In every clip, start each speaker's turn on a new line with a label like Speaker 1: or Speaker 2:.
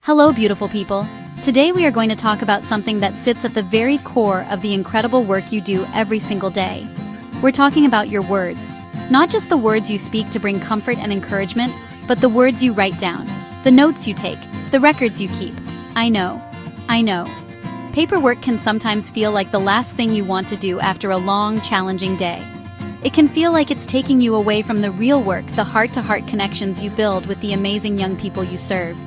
Speaker 1: Hello, beautiful people. Today we are going to talk about something that sits at the very core of the incredible work you do every single day. We're talking about your words. Not just the words you speak to bring comfort and encouragement, but the words you write down, the notes you take, the records you keep. I know. Paperwork can sometimes feel like the last thing you want to do after a long, challenging day. It can feel like it's taking you away from the real work, the heart-to-heart connections you build with the amazing young people you serve.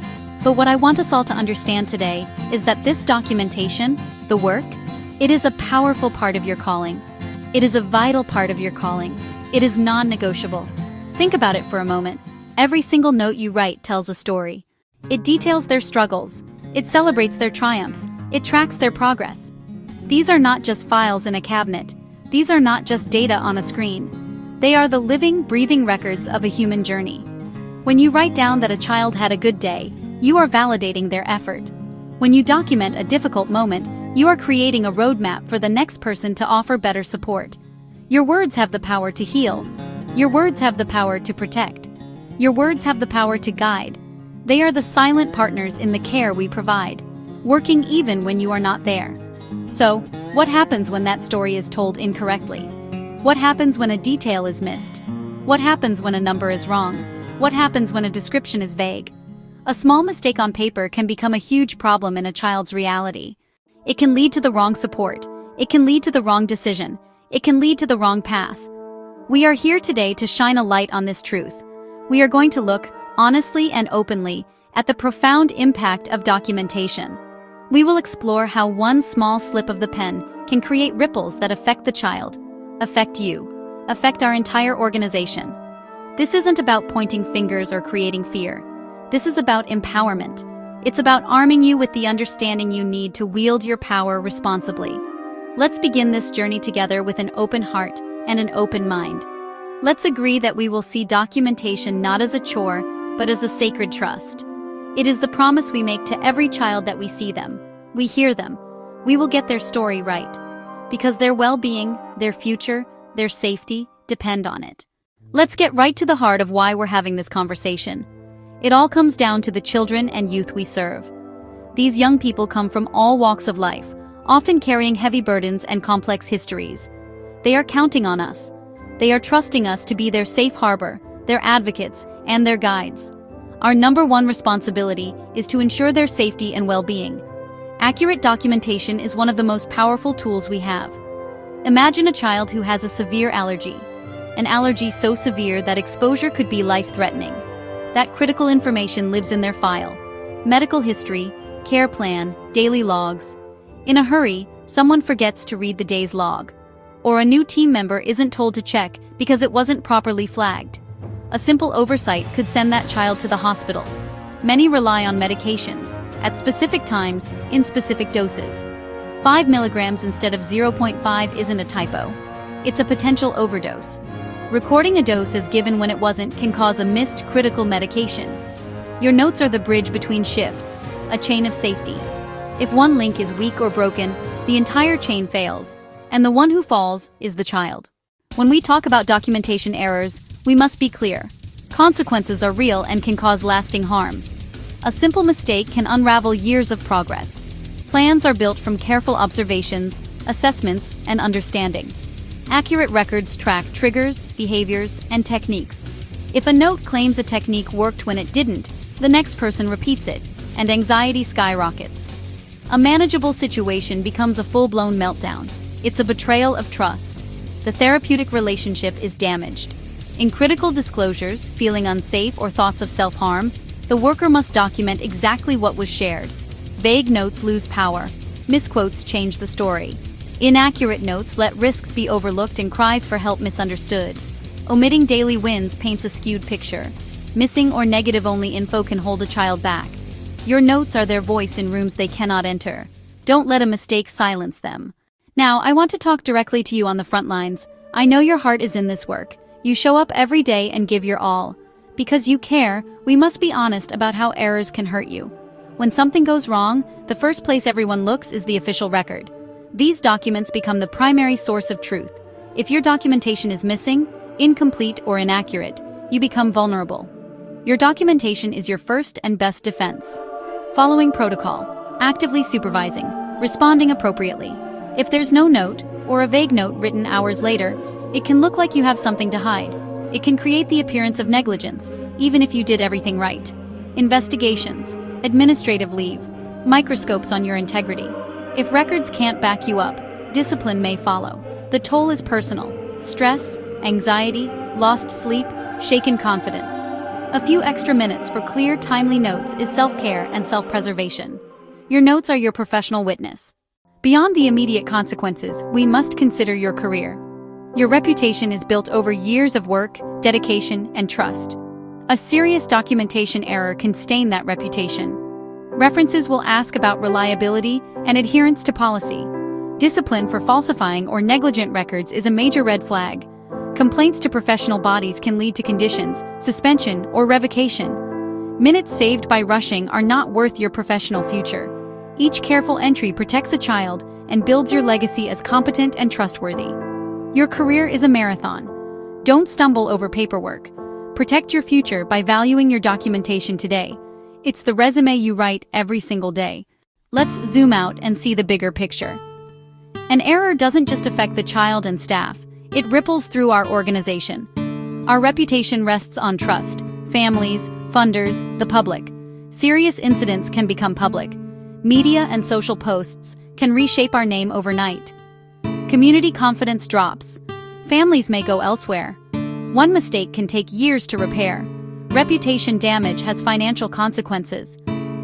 Speaker 1: But what I want us all to understand today is that this documentation, the work, it is a powerful part of your calling. It is a vital part of your calling. It is non-negotiable. Think about it for a moment. Every single note you write tells a story. It details their struggles. It celebrates their triumphs. It tracks their progress. These are not just files in a cabinet. These are not just data on a screen. They are the living, breathing records of a human journey. When you write down that a child had a good day, you are validating their effort. When you document a difficult moment, you are creating a roadmap for the next person to offer better support. Your words have the power to heal. Your words have the power to protect. Your words have the power to guide. They are the silent partners in the care we provide, working even when you are not there. So, what happens when that story is told incorrectly? What happens when a detail is missed? What happens when a number is wrong? What happens when a description is vague? A small mistake on paper can become a huge problem in a child's reality. It can lead to the wrong support. It can lead to the wrong decision. It can lead to the wrong path. We are here today to shine a light on this truth. We are going to look, honestly and openly, at the profound impact of documentation. We will explore how one small slip of the pen can create ripples that affect the child, affect you, affect our entire organization. This isn't about pointing fingers or creating fear. This is about empowerment. It's about arming you with the understanding you need to wield your power responsibly. Let's begin this journey together with an open heart and an open mind. Let's agree that we will see documentation not as a chore, but as a sacred trust. It is the promise we make to every child that we see them, we hear them, we will get their story right. Because their well-being, their future, their safety depend on it. Let's get right to the heart of why we're having this conversation. It all comes down to the children and youth we serve. These young people come from all walks of life, often carrying heavy burdens and complex histories. They are counting on us. They are trusting us to be their safe harbor, their advocates, and their guides. Our number one responsibility is to ensure their safety and well-being. Accurate documentation is one of the most powerful tools we have. Imagine a child who has a severe allergy. An allergy so severe that exposure could be life-threatening. That critical information lives in their file. Medical history, care plan, daily logs. In a hurry, someone forgets to read the day's log. Or a new team member isn't told to check because it wasn't properly flagged. A simple oversight could send that child to the hospital. Many rely on medications, at specific times, in specific doses. 5 milligrams instead of 0.5 isn't a typo. It's a potential overdose. Recording a dose as given when it wasn't can cause a missed critical medication. Your notes are the bridge between shifts, a chain of safety. If one link is weak or broken, the entire chain fails, and the one who falls is the child. When we talk about documentation errors, we must be clear. Consequences are real and can cause lasting harm. A simple mistake can unravel years of progress. Plans are built from careful observations, assessments, and understanding. Accurate records track triggers, behaviors, and techniques. If a note claims a technique worked when it didn't, the next person repeats it, and anxiety skyrockets. A manageable situation becomes a full-blown meltdown. It's a betrayal of trust. The therapeutic relationship is damaged. In critical disclosures, feeling unsafe or thoughts of self-harm, the worker must document exactly what was shared. Vague notes lose power. Misquotes change the story. Inaccurate notes let risks be overlooked and cries for help misunderstood. Omitting daily wins paints a skewed picture. Missing or negative-only info can hold a child back. Your notes are their voice in rooms they cannot enter. Don't let a mistake silence them. Now, I want to talk directly to you on the front lines. I know your heart is in this work. You show up every day and give your all. Because you care, we must be honest about how errors can hurt you. When something goes wrong, the first place everyone looks is the official record. These documents become the primary source of truth. If your documentation is missing, incomplete, or inaccurate, you become vulnerable. Your documentation is your first and best defense. Following protocol. Actively supervising. Responding appropriately. If there's no note, or a vague note written hours later, it can look like you have something to hide. It can create the appearance of negligence, even if you did everything right. Investigations. Administrative leave. Microscopes on your integrity. If records can't back you up, discipline may follow. The toll is personal. Stress, anxiety, lost sleep, shaken confidence. A few extra minutes for clear, timely notes is self-care and self-preservation. Your notes are your professional witness. Beyond the immediate consequences, we must consider your career. Your reputation is built over years of work, dedication, and trust. A serious documentation error can stain that reputation. References will ask about reliability and adherence to policy. Discipline for falsifying or negligent records is a major red flag. Complaints to professional bodies can lead to conditions, suspension, or revocation. Minutes saved by rushing are not worth your professional future. Each careful entry protects a child and builds your legacy as competent and trustworthy. Your career is a marathon. Don't stumble over paperwork. Protect your future by valuing your documentation today. It's the resume you write every single day. Let's zoom out and see the bigger picture. An error doesn't just affect the child and staff, it ripples through our organization. Our reputation rests on trust, families, funders, the public. Serious incidents can become public. Media and social posts can reshape our name overnight. Community confidence drops. Families may go elsewhere. One mistake can take years to repair. Reputation damage has financial consequences.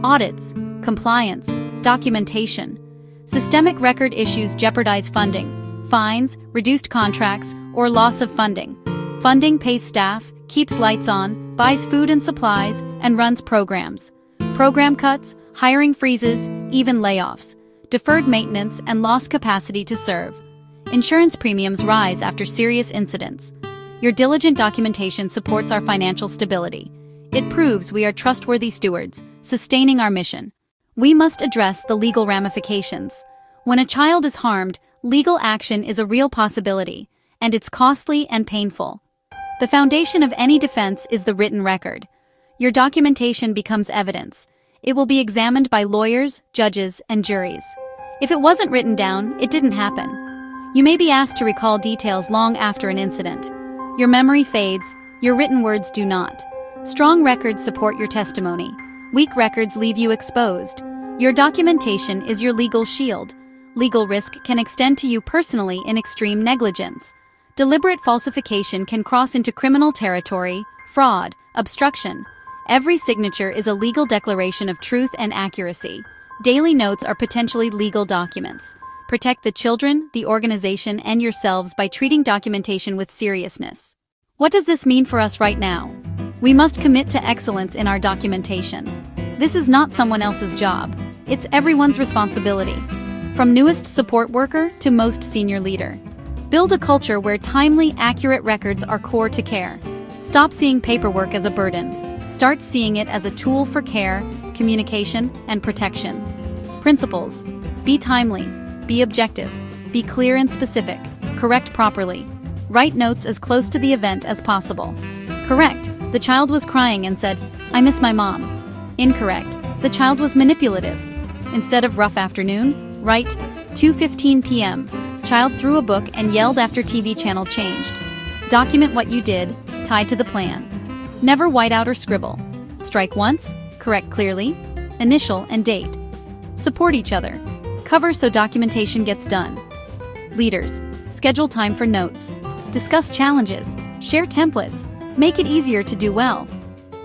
Speaker 1: Audits, compliance, documentation. Systemic record issues jeopardize funding, fines, reduced contracts, or loss of funding. Funding pays staff, keeps lights on, buys food and supplies, and runs programs. Program cuts, hiring freezes, even layoffs. Deferred maintenance and lost capacity to serve. Insurance premiums rise after serious incidents. Your diligent documentation supports our financial stability. It proves we are trustworthy stewards, sustaining our mission. We must address the legal ramifications. When a child is harmed, legal action is a real possibility, and it's costly and painful. The foundation of any defense is the written record. Your documentation becomes evidence. It will be examined by lawyers, judges, and juries. If it wasn't written down, it didn't happen. You may be asked to recall details long after an incident. Your memory fades, your written words do not. Strong records support your testimony. Weak records leave you exposed. Your documentation is your legal shield. Legal risk can extend to you personally in extreme negligence. Deliberate falsification can cross into criminal territory, fraud, obstruction. Every signature is a legal declaration of truth and accuracy. Daily notes are potentially legal documents. Protect the children, the organization, and yourselves by treating documentation with seriousness. What does this mean for us right now? We must commit to excellence in our documentation. This is not someone else's job. It's everyone's responsibility. From newest support worker to most senior leader. Build a culture where timely, accurate records are core to care. Stop seeing paperwork as a burden. Start seeing it as a tool for care, communication, and protection. Principles. Be timely. Be objective. Be clear and specific. Correct properly. Write notes as close to the event as possible. Correct. The child was crying and said, "I miss my mom." Incorrect. The child was manipulative. Instead of rough afternoon, write 2:15 p.m. Child threw a book and yelled after TV channel changed. Document what you did, tied to the plan. Never white out or scribble. Strike once, correct clearly, initial and date. Support each other. Cover so documentation gets done. Leaders, schedule time for notes. Discuss challenges. Share templates. Make it easier to do well.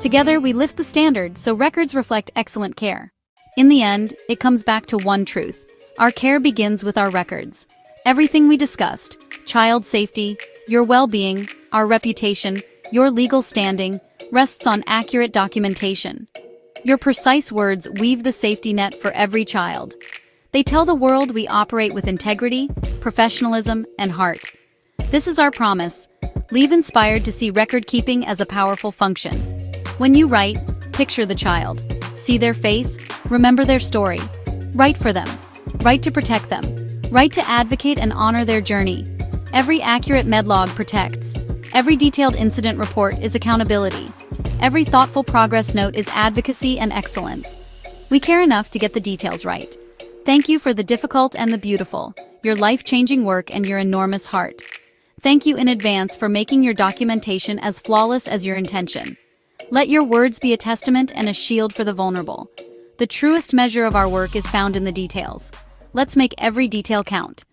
Speaker 1: Together we lift the standard so records reflect excellent care. In the end, it comes back to one truth. Our care begins with our records. Everything we discussed, child safety, your well-being, our reputation, your legal standing, rests on accurate documentation. Your precise words weave the safety net for every child. They tell the world we operate with integrity, professionalism, and heart. This is our promise. Leave inspired to see record-keeping as a powerful function. When you write, picture the child. See their face, remember their story. Write for them. Write to protect them. Write to advocate and honor their journey. Every accurate medlog protects. Every detailed incident report is accountability. Every thoughtful progress note is advocacy and excellence. We care enough to get the details right. Thank you for the difficult and the beautiful, your life-changing work and your enormous heart. Thank you in advance for making your documentation as flawless as your intention. Let your words be a testament and a shield for the vulnerable. The truest measure of our work is found in the details. Let's make every detail count.